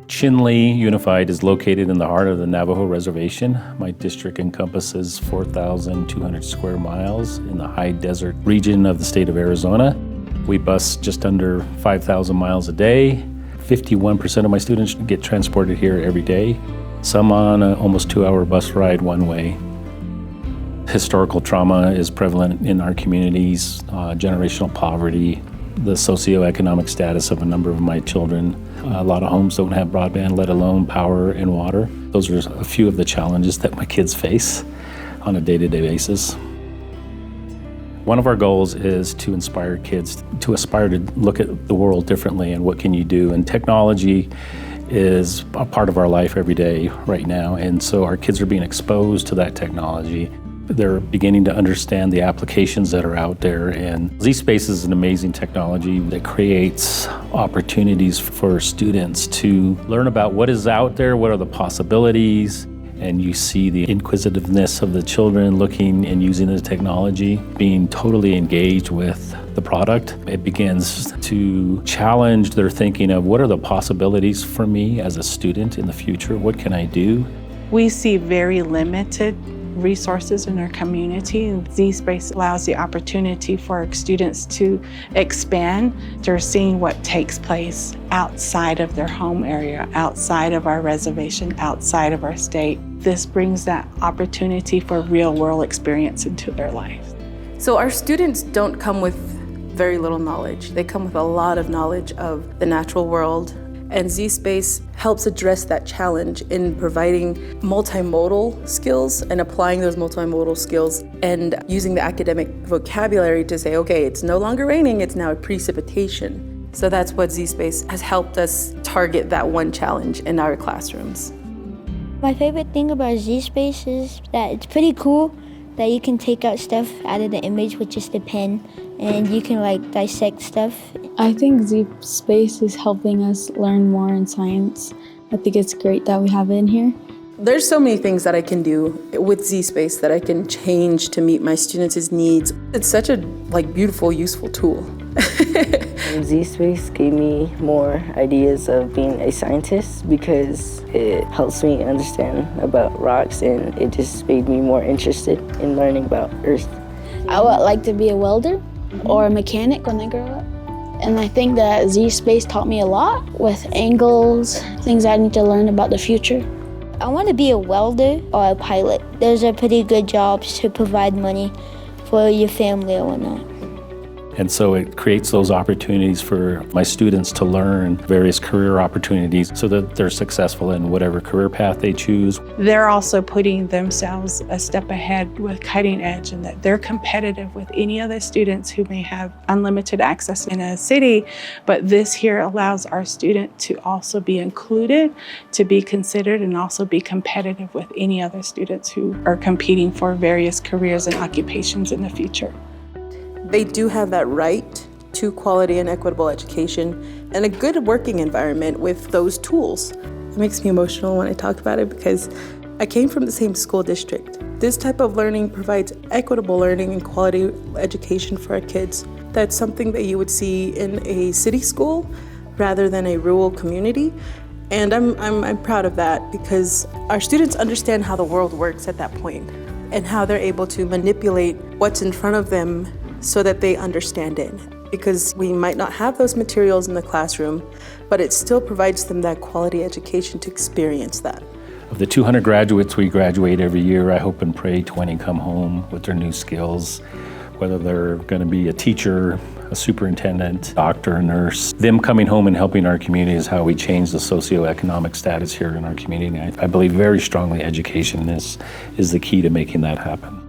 Chinle Unified is located in the heart of the Navajo Reservation. My district encompasses 4,200 square miles in the high desert region of the state of Arizona. We bus just under 5,000 miles a day. 51% of my students get transported here every day, some on an almost 2-hour bus ride one way. Historical trauma is prevalent in our communities, generational poverty, the socioeconomic status of a number of my children. A lot of homes don't have broadband, let alone power and water. Those are a few of the challenges that my kids face on a day-to-day basis. One of our goals is to inspire kids to aspire to look at the world differently and what can you do. And technology is a part of our life every day right now. And so our kids are being exposed to that technology. They're beginning to understand the applications that are out there. And zSpace is an amazing technology that creates opportunities for students to learn about what is out there, what are the possibilities. And you see the inquisitiveness of the children looking and using the technology, being totally engaged with the product. It begins to challenge their thinking of what are the possibilities for me as a student in the future? What can I do? We see very limited resources in our community, and zSpace allows the opportunity for our students to expand. They're seeing what takes place outside of their home area, outside of our reservation, outside of our state. This brings that opportunity for real world experience into their life. So our students don't come with very little knowledge. They come with a lot of knowledge of the natural world. And zSpace helps address that challenge in providing multimodal skills and applying those multimodal skills and using the academic vocabulary to say, okay, it's no longer raining, it's now precipitation. So that's what zSpace has helped us target that one challenge in our classrooms. My favorite thing about zSpace is that it's pretty cool that you can take out stuff out of the image with just a pen and you can dissect stuff. I think zSpace is helping us learn more in science. I think it's great that we have it in here. There's so many things that I can do with zSpace that I can change to meet my students' needs. It's such a beautiful, useful tool. zSpace gave me more ideas of being a scientist because it helps me understand about rocks and it just made me more interested in learning about Earth. I would like to be a welder or a mechanic when I grow up. And I think that zSpace taught me a lot with angles, things I need to learn about the future. I want to be a welder or a pilot. Those are pretty good jobs to provide money for your family or whatnot. And so it creates those opportunities for my students to learn various career opportunities so that they're successful in whatever career path they choose. They're also putting themselves a step ahead with cutting edge, and that they're competitive with any other students who may have unlimited access in a city. But this here allows our student to also be included, to be considered, and also be competitive with any other students who are competing for various careers and occupations in the future. They do have that right to quality and equitable education and a good working environment with those tools. It makes me emotional when I talk about it because I came from the same school district. This type of learning provides equitable learning and quality education for our kids. That's something that you would see in a city school rather than a rural community. And I'm proud of that because our students understand how the world works at that point and how they're able to manipulate what's in front of them so that they understand it. Because we might not have those materials in the classroom, but it still provides them that quality education to experience that. Of the 200 graduates we graduate every year, I hope and pray 20 come home with their new skills, whether they're going to be a teacher, a superintendent, doctor, nurse. Them coming home and helping our community is how we change the socioeconomic status here in our community. I believe very strongly education is the key to making that happen.